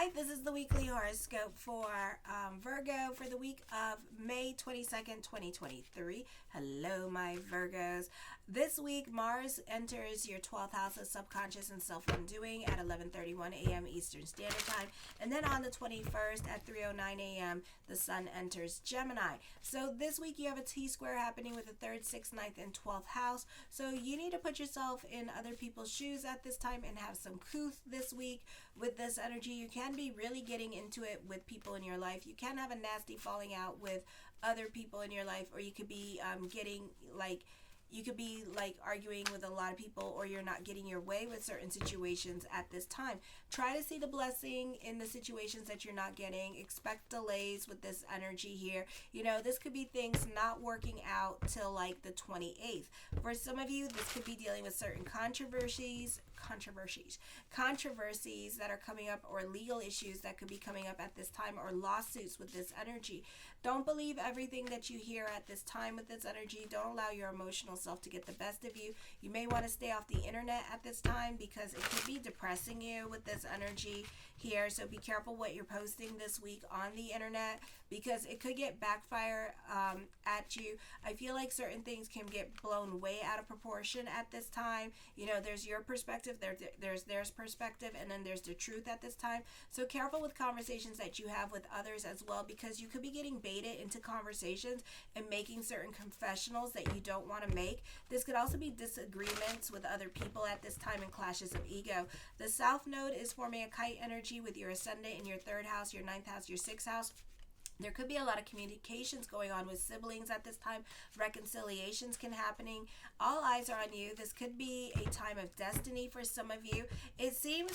Hi, this is the weekly horoscope for Virgo for the week of May 22nd, 2023. Hello, my Virgos. This week, Mars enters your 12th house of subconscious and self-undoing at 11:31 a.m. Eastern Standard Time. And then on the 21st at 3:09 a.m., the Sun enters Gemini. So this week, you have a T-square happening with the 3rd, 6th, 9th, and 12th house. So you need to put yourself in other people's shoes at this time and have some couth this week. With this energy, you can be really getting into it with people in your life. You can have a nasty falling out with other people in your life, or you could be arguing with a lot of people, or you're not getting your way with certain situations at this time. Try to see the blessing in the situations that you're not getting. Expect delays with this energy here. This could be things not working out till like the 28th. For some of you, this could be dealing with certain controversies that are coming up, or legal issues that could be coming up at this time, or lawsuits with this energy. Don't believe everything that you hear at this time with this energy. Don't allow your emotional self to get the best of you. You may want to stay off the internet at this time because it could be depressing you with this energy here. So be careful what you're posting this week on the internet, because it could get backfire at you. I feel like certain things can get blown way out of proportion at this time. There's your perspective, there's their perspective, and then there's the truth at this time. So careful with conversations that you have with others as well, because you could be getting baited into conversations and making certain confessionals that you don't want to make. This could also be disagreements with other people at this time, and clashes of ego. The South Node is forming a kite energy with your ascendant in your 3rd house, your 9th house, your 6th house. There could be a lot of communications going on with siblings at this time. Reconciliations can happening. All eyes are on you. This could be a time of destiny for some of you. It seems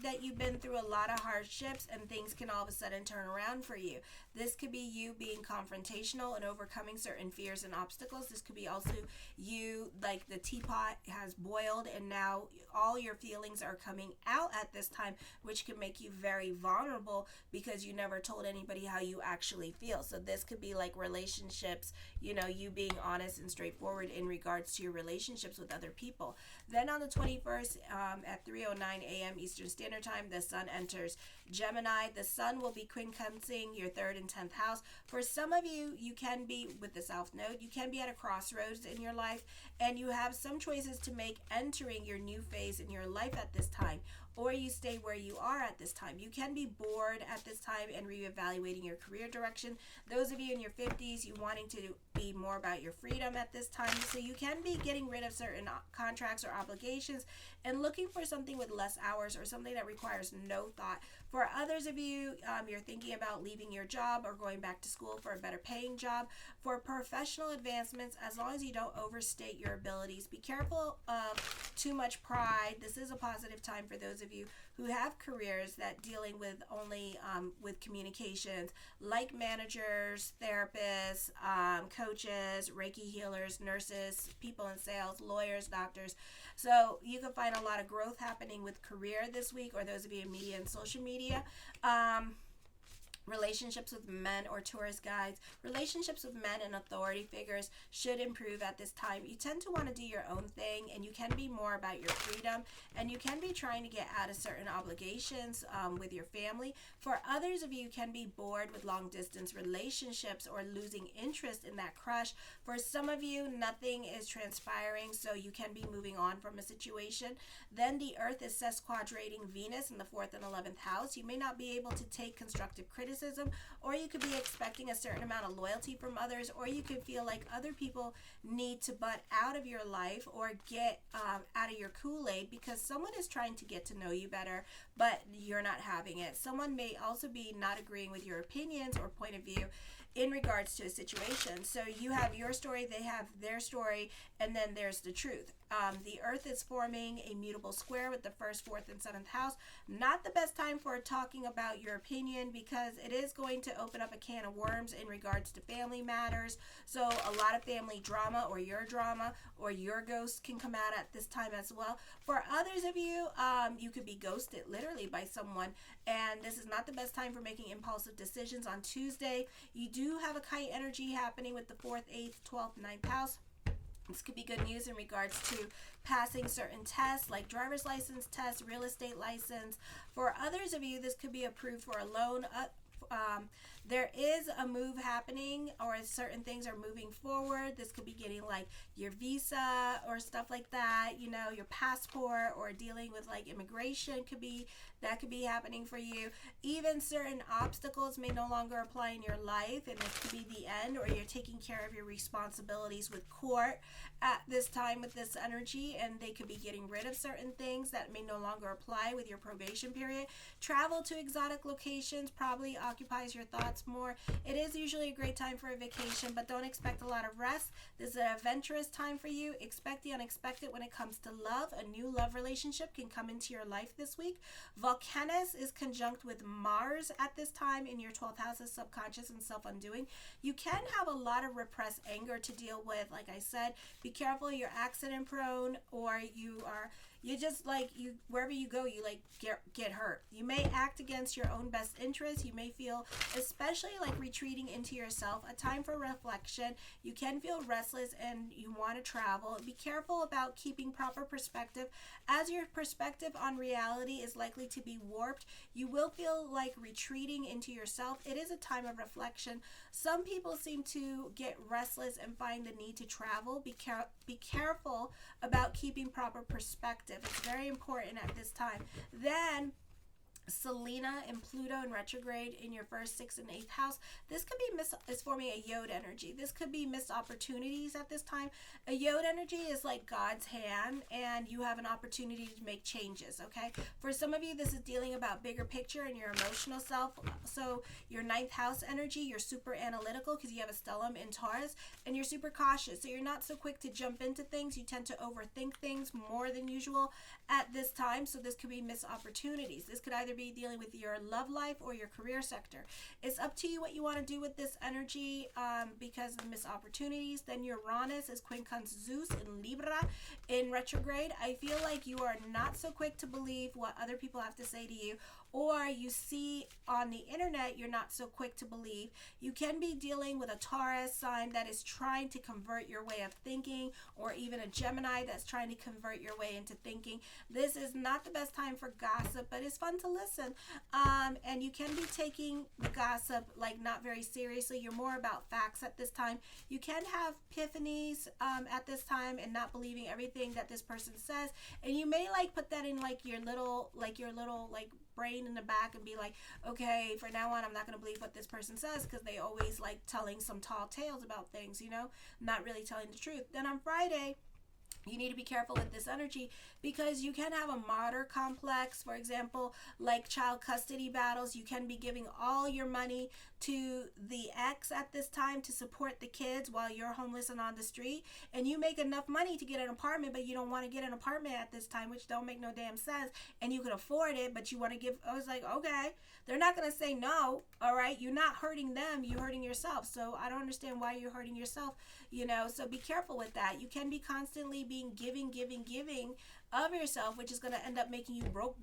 that you've been through a lot of hardships, and things can all of a sudden turn around for you. This could be you being confrontational and overcoming certain fears and obstacles. This could be also you, like the teapot has boiled and now all your feelings are coming out at this time, which can make you very vulnerable because you never told anybody how you actually feel. So this could be like relationships, you being honest and straightforward in regards to your relationships with other people. Then on the 21st at 3:09 a.m. Eastern Standard Time, the Sun enters Gemini. The Sun will be quincunxing your 3rd and 10th house. For some of you, you can be with the South Node. You can be at a crossroads in your life, and you have some choices to make entering your new phase in your life at this time, or you stay where you are at this time. You can be bored at this time and reevaluating your career direction. Those of you in your 50s, you wanting to be more about your freedom at this time. So you can be getting rid of certain contracts or obligations and looking for something with less hours, or something that requires no thought. For others of you, you're thinking about leaving your job or going back to school for a better paying job. For professional advancements, as long as you don't overstate your abilities, be careful of too much pride. This is a positive time for those of you who have careers that dealing with only with communications, like managers, therapists, coaches, Reiki healers, nurses, people in sales, lawyers, doctors. So you can find a lot of growth happening with career this week, or those of you in media and social media. Relationships with men or tourist guides, relationships with men and authority figures should improve at this time. You tend to want to do your own thing, and you can be more about your freedom, and you can be trying to get out of certain obligations with your family. For others of you, can be bored with long distance relationships or losing interest in that crush. For some of you, nothing is transpiring, so you can be moving on from a situation. Then the Earth is sesquadrating Venus in the 4th and 11th house. You may not be able to take constructive criticism, or you could be expecting a certain amount of loyalty from others, or you could feel like other people need to butt out of your life or get out of your Kool-Aid, because someone is trying to get to know you better, but you're not having it. Someone may also be not agreeing with your opinions or point of view in regards to a situation. So you have your story, they have their story, and then there's the truth. The Earth is forming a mutable square with the 1st, 4th, and 7th house. Not the best time for talking about your opinion, because it is going to open up a can of worms in regards to family matters. So a lot of family drama, or your ghost can come out at this time as well. For others of you, you could be ghosted literally by someone, and this is not the best time for making impulsive decisions on Tuesday. You do have a kite energy happening with the 4th, 8th, 12th, 9th house. This could be good news in regards to passing certain tests like driver's license tests, real estate license. For others of you, this could be approved for a loan. There is a move happening, or certain things are moving forward. This could be getting like your visa or stuff like that, you know, your passport, or dealing with like immigration could be happening for you. Even certain obstacles may no longer apply in your life, and this could be the end, or you're taking care of your responsibilities with court at this time with this energy, and they could be getting rid of certain things that may no longer apply with your probation period. Travel to exotic locations probably occupies your thoughts more. It is usually a great time for a vacation, but don't expect a lot of rest. This is an adventurous time for you. Expect the unexpected when it comes to love. A new love relationship can come into your life this week. Volcanus is conjunct with Mars at this time in your 12th house of subconscious and self-undoing. You can have a lot of repressed anger to deal with. Like I said, be careful, you're accident prone, or you just like, you wherever you go, you like get hurt. You may act against your own best interests. You may feel especially like retreating into yourself. A time for reflection. You can feel restless and you want to travel. Be careful about keeping proper perspective, as your perspective on reality is likely to be warped. You will feel like retreating into yourself. It is a time of reflection. Some people seem to get restless and find the need to travel. Be careful about keeping proper perspective. It's very important at this time. Then Selena and Pluto in retrograde in your first, 6th, and 8th house. This could be is forming a Yod energy. This could be missed opportunities at this time. A Yod energy is like God's hand, and you have an opportunity to make changes, okay? For some of you, this is dealing about bigger picture and your emotional self. So your 9th house energy, you're super analytical because you have a stellium in Taurus, and you're super cautious. So you're not so quick to jump into things. You tend to overthink things more than usual at this time. So this could be missed opportunities. This could either be dealing with your love life or your career sector. It's up to you what you want to do with this energy, because of the missed opportunities. Then Uranus is quincunx Zeus in Libra in retrograde. I feel like you are not so quick to believe what other people have to say to you, or you see on the internet, you're not so quick to believe. You can be dealing with a Taurus sign that is trying to convert your way of thinking, or even a Gemini that's trying to convert your way into thinking. This is not the best time for gossip, but it's fun to listen. And you can be taking the gossip like not very seriously. You're more about facts at this time. You can have epiphanies at this time and not believing everything that this person says. And you may like put that in like your little brain in the back and be like, okay, for now on, I'm not going to believe what this person says, because they always like telling some tall tales about things, you know, not really telling the truth. Then on Friday, you need to be careful with this energy, because you can have a martyr complex, for example, like child custody battles. You can be giving all your money to the ex at this time to support the kids while you're homeless and on the street, and you make enough money to get an apartment, but you don't want to get an apartment at this time, which don't make no damn sense, and you can afford it, but you want to give. I was like, okay, they're not going to say no. All right, you're not hurting them, you're hurting yourself. So I don't understand why you're hurting yourself, you know. So be careful with that. You can be constantly being giving of yourself, which is going to end up making you broke.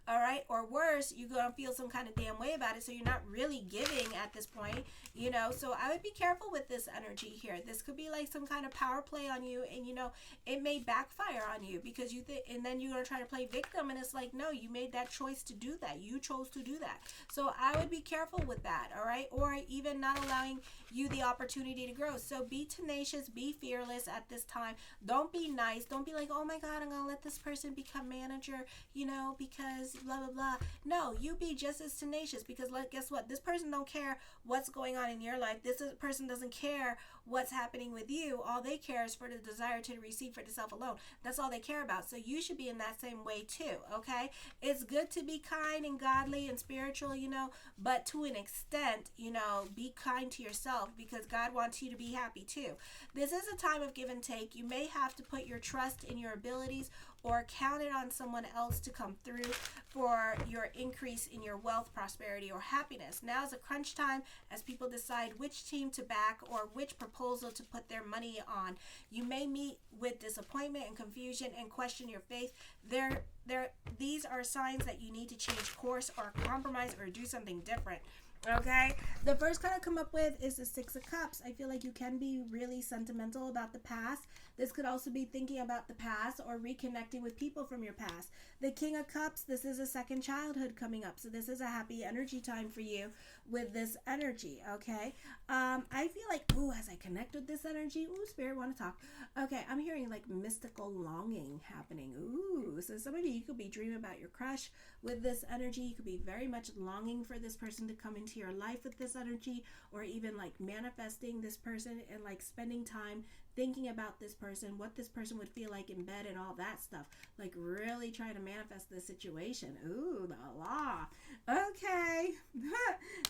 All right, or worse, you're going to feel some kind of damn way about it, so you're not really giving at this point, you know. So I would be careful with this energy here. This could be like some kind of power play on you, and you know, it may backfire on you, because you think, and then you're going to try to play victim, and it's like, no, you made that choice to do that. You chose to do that. So I would be careful with that, all right? Or even not allowing you the opportunity to grow. So be tenacious, be fearless at this time. Don't be nice. Don't be like, oh my God, I'm going to let this person become manager, you know, because blah, blah, blah. No, you be just as tenacious, because guess what? This person don't care what's going on in your life. This person doesn't care what's happening with you. All they care is for the desire to receive for the self alone. That's all they care about. So you should be in that same way too, okay? It's good to be kind and godly and spiritual, you know, but to an extent, you know, be kind to yourself, because God wants you to be happy too. This is a time of give and take. You may have to put your trust in your abilities, or count it on someone else to come through for your increase in your wealth, prosperity, or happiness. Now is a crunch time as people decide which team to back or which proposal to put their money on. You may meet with disappointment and confusion and question your faith. These are signs that you need to change course or compromise or do something different. Okay, the first card I come up with is the Six of Cups. I feel like you can be really sentimental about the past. This could also be thinking about the past or reconnecting with people from your past. The King of Cups, this is a second childhood coming up. So this is a happy energy time for you with this energy, okay? I feel like, ooh, as I connect with this energy, ooh, Spirit, want to talk. Okay, I'm hearing like mystical longing happening. Ooh, so some of you could be dreaming about your crush with this energy. You could be very much longing for this person to come into your life with this energy, or even like manifesting this person and like spending time thinking about this person, what this person would feel like in bed and all that stuff. Like really trying to manifest this situation. Ooh, the law. Okay.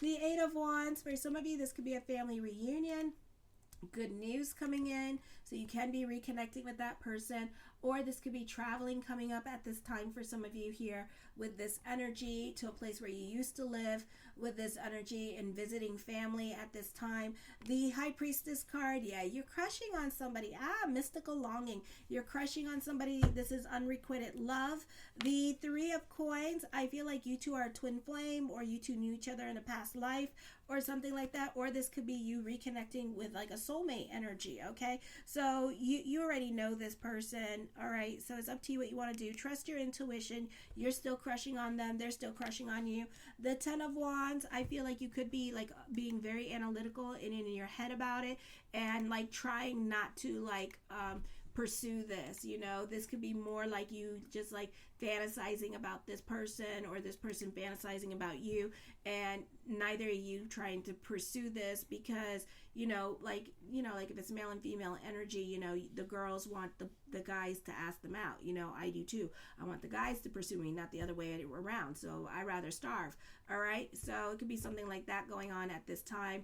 The Eight of Wands. For some of you, this could be a family reunion. Good news coming in, so you can be reconnecting with that person, or this could be traveling coming up at this time for some of you here with this energy to a place where you used to live with this energy, and visiting family at this time. The High Priestess card, yeah, you're crushing on somebody. Mystical longing. You're crushing on somebody. This is unrequited love. The Three of Coins, I feel like you two are a twin flame, or you two knew each other in a past life or something like that, or this could be you reconnecting with like a soulmate energy, okay? So you already know this person, all right? So it's up to you what you want to do. Trust your intuition. You're still crushing on them. They're still crushing on you. The Ten of Wands, I feel like you could be like being very analytical and in your head about it, and like trying not to like pursue this. This could be more like you just like fantasizing about this person, or this person fantasizing about you, and neither are you trying to pursue this, because like if it's male and female energy, the girls want the guys to ask them out. I do too. I want the guys to pursue me, not the other way around. So I rather starve. All right, so it could be something like that going on at this time.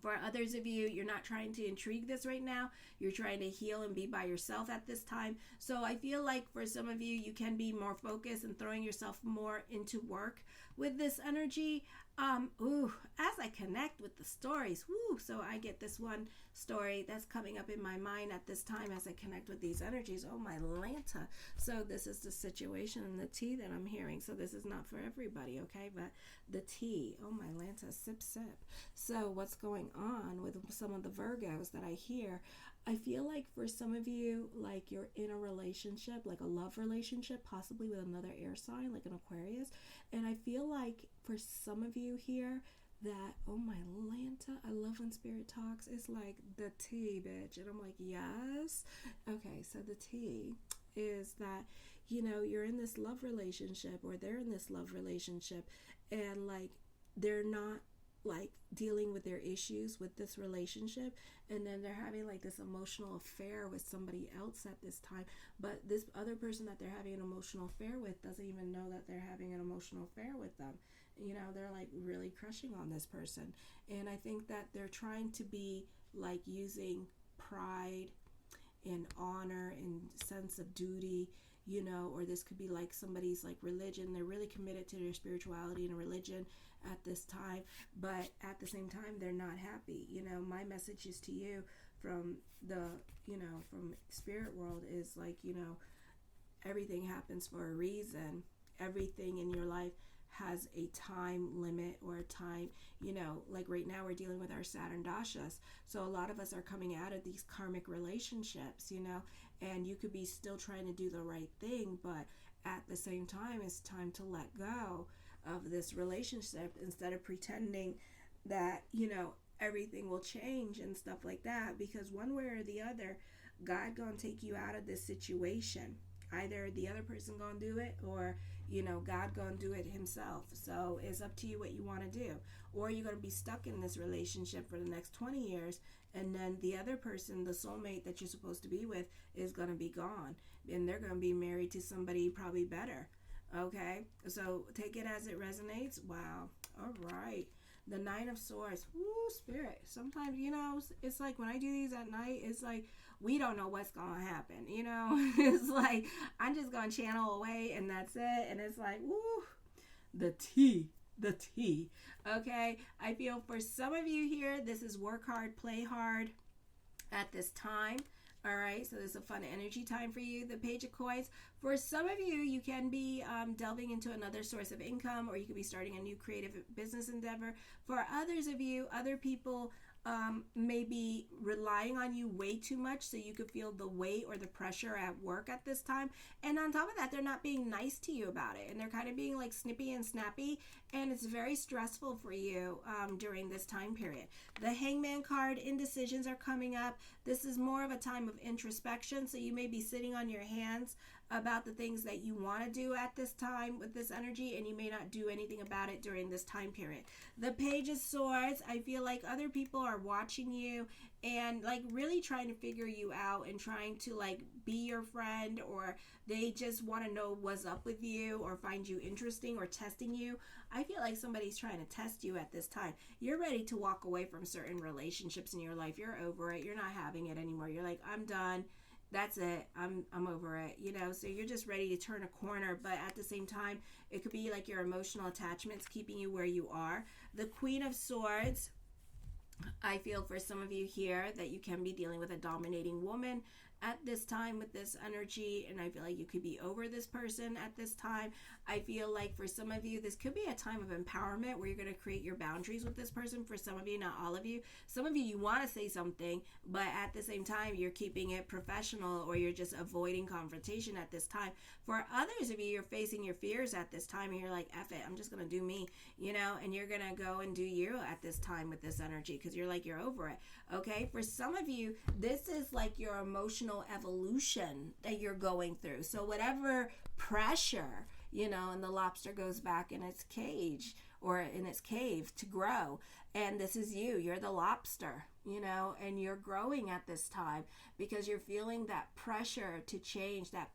For others of you, you're not trying to intrigue this right now. You're trying to heal and be by yourself at this time. So I feel like for some of you, you can be more focused and throwing yourself more into work with this energy. As I connect with the stories, so I get this one story that's coming up in my mind at this time as I connect with these energies. Oh, my Lanta. So this is the situation and the tea that I'm hearing. So this is not for everybody, okay? But the tea, oh, my Lanta, sip, sip. So what's going on with some of the Virgos that I hear? I feel like for some of you, like you're in a relationship, like a love relationship, possibly with another air sign, like an Aquarius. And I feel like for some of you here that, oh my Lanta, I love when Spirit talks. It's like the tea, bitch. And I'm like, yes. Okay, so the tea is that, you're in this love relationship, or they're in this love relationship, and like they're not like dealing with their issues with this relationship, and then they're having like this emotional affair with somebody else at this time, but this other person that they're having an emotional affair with doesn't even know that they're having an emotional affair with them. They're like really crushing on this person, and I think that they're trying to be like using pride and honor and sense of duty, or this could be like somebody's like religion. They're really committed to their spirituality and religion at this time, but at the same time they're not happy. My message is to you from the from spirit world is like, everything happens for a reason. Everything in your life has a time limit, or a time, like right now we're dealing with our Saturn dashas. So a lot of us are coming out of these karmic relationships, and you could be still trying to do the right thing, but at the same time it's time to let go of this relationship instead of pretending that, everything will change and stuff like that, because one way or the other, God gonna take you out of this situation. Either the other person gonna do it, or God gonna do it himself. So it's up to you what you want to do. Or you're gonna be stuck in this relationship for the next 20 years, and then the other person, the soulmate that you're supposed to be with, is gonna be gone, and they're gonna be married to somebody probably better. Okay, so take it as it resonates. Wow. All right. The Nine of Swords. Woo, Spirit. Sometimes, it's like when I do these at night, it's like we don't know what's going to happen. It's like I'm just going to channel away, and that's it. And it's like, woo, the tea. The tea. Okay. I feel for some of you here, this is work hard, play hard at this time. All right, so this is a fun energy time for you. The Page of Coins. For some of you, you can be delving into another source of income, or you could be starting a new creative business endeavor. For others of you, other people may be relying on you way too much, so you could feel the weight or the pressure at work at this time. And on top of that, they're not being nice to you about it, and they're kind of being like snippy and snappy, and it's very stressful for you during this time period. The Hangman card, indecisions are coming up. This is more of a time of introspection, so you may be sitting on your hands about the things that you want to do at this time with this energy, and you may not do anything about it during this time period. The Page of Swords, I feel like other people are watching you and like really trying to figure you out and trying to like be your friend, or they just want to know what's up with you or find you interesting or testing you. I feel like somebody's trying to test you at this time. You're ready to walk away from certain relationships in your life. You're over it. You're not having it anymore. You're like, I'm done. That's it. I'm over it, you know. So you're just ready to turn a corner, but at the same time, it could be like your emotional attachments keeping you where you are. The Queen of Swords, I feel for some of you here that you can be dealing with a dominating woman at this time with this energy, and I feel like you could be over this person at this time. I feel like for some of you, this could be a time of empowerment where you're going to create your boundaries with this person. For some of you, not all of you. Some of you, you want to say something, but at the same time, you're keeping it professional, or you're just avoiding confrontation at this time. For others of you, you're facing your fears at this time, and you're like, F it, I'm just going to do me, you know, and you're going to go and do you at this time with this energy because you're like, you're over it, okay? For some of you, this is like your emotional evolution that you're going through. So whatever pressure, you know, and the lobster goes back in its cage or in its cave to grow, and this is you're the lobster, you know, and you're growing at this time because you're feeling that pressure to change, that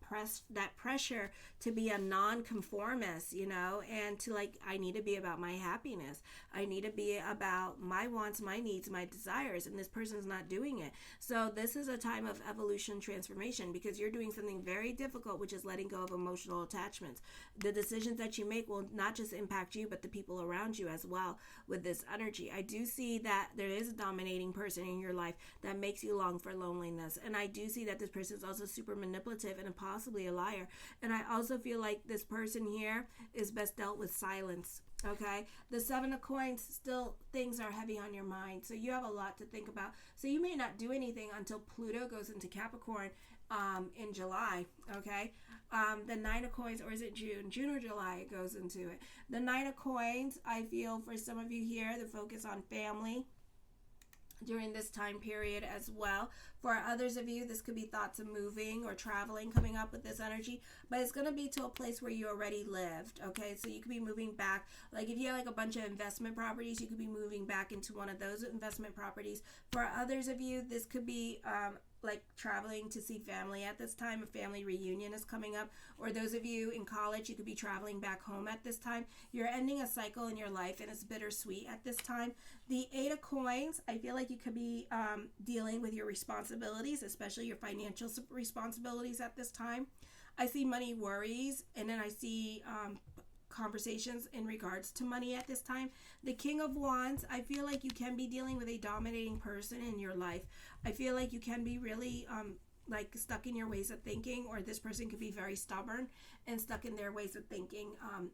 pressure to be a non-conformist, you know, and to like, I need to be about my happiness. I need to be about my wants, my needs, my desires, and this person's not doing it. So this is a time of evolution, transformation, because you're doing something very difficult, which is letting go of emotional attachments. The decisions that you make will not just impact you, but the people around you as well with this energy. I do see that there is a dominating person in your life that makes you long for loneliness, and I do see that this person is also super manipulative and possibly a liar. And I also feel like this person here is best dealt with silence. Okay, the Seven of Coins, still things are heavy on your mind, so you have a lot to think about. So you may not do anything until Pluto goes into Capricorn in July. Okay, the Nine of Coins, or is it June or July it goes into it? The Nine of Coins, I feel for some of you here, the focus on family during this time period as well. For others of you, this could be thoughts of moving or traveling coming up with this energy, but it's going to be to a place where you already lived. Okay, so you could be moving back. Like if you have like a bunch of investment properties, you could be moving back into one of those investment properties. For others of you, this could be like traveling to see family at this time. A family reunion is coming up. Or those of you in college, you could be traveling back home at this time. You're ending a cycle in your life, and it's bittersweet at this time. The Eight of Coins, I feel like you could be dealing with your responsibilities, especially your financial responsibilities at this time. I see money worries, and then I see conversations in regards to money at this time. The King of Wands, I feel like you can be dealing with a dominating person in your life. I feel like you can be really like stuck in your ways of thinking, or this person could be very stubborn and stuck in their ways of thinking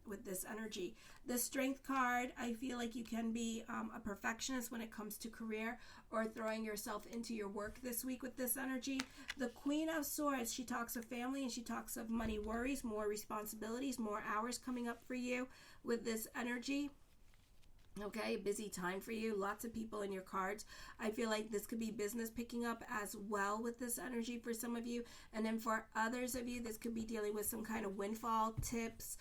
with this energy. The Strength card, I feel like you can be a perfectionist when it comes to career or throwing yourself into your work this week with this energy. The Queen of Swords, she talks of family and she talks of money worries, more responsibilities, more hours coming up for you with this energy. Okay, busy time for you, lots of people in your cards. I feel like this could be business picking up as well with this energy for some of you. And then for others of you, this could be dealing with some kind of windfall, tips,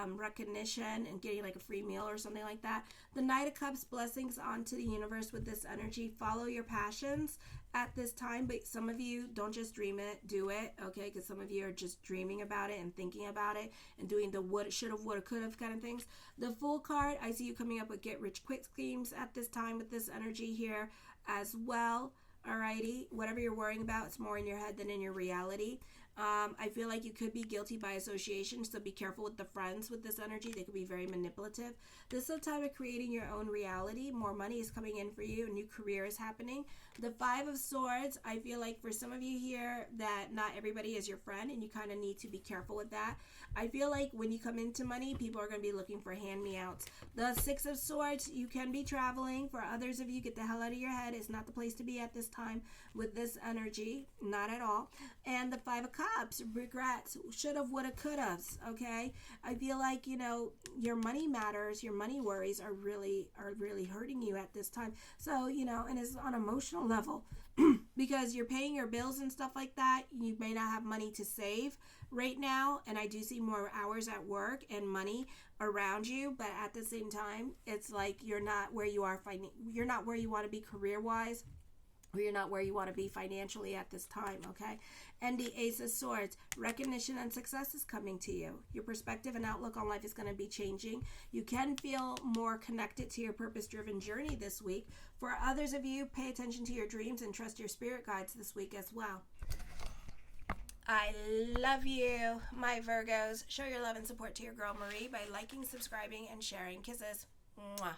recognition, and getting like a free meal or something like that. The Knight of Cups, blessings onto the universe with this energy. Follow your passions at this time, but some of you don't just dream it, do it, okay? Because some of you are just dreaming about it and thinking about it and doing the would, should have, would have, could have kind of things. The Fool card, I see you coming up with get rich quick schemes at this time with this energy here as well. Alrighty, whatever you're worrying about, it's more in your head than in your reality. I feel like you could be guilty by association, so be careful with the friends with this energy. They could be very manipulative. This is a time of creating your own reality. More money is coming in for you. A new career is happening. The Five of Swords, I feel like for some of you here that not everybody is your friend, and you kind of need to be careful with that. I feel like when you come into money, people are going to be looking for hand-me-outs. The Six of Swords, you can be traveling. For others of you, get the hell out of your head. It's not the place to be at this time with this energy. Not at all. And the Five of Cups, regrets, should've, would've, could've, okay? I feel like, your money matters, your money worries are really hurting you at this time. So, and it's on an emotional level because you're paying your bills and stuff like that. You may not have money to save right now, and I do see more hours at work and money around you, but at the same time, it's like you're not where you are you're not where you want to be career-wise, or you're not where you want to be financially at this time, okay? And the Ace of Swords, recognition and success is coming to you. Your perspective and outlook on life is going to be changing. You can feel more connected to your purpose-driven journey this week. For others of you, pay attention to your dreams and trust your spirit guides this week as well. I love you, my Virgos. Show your love and support to your girl Marie by liking, subscribing, and sharing. Kisses. Mwah.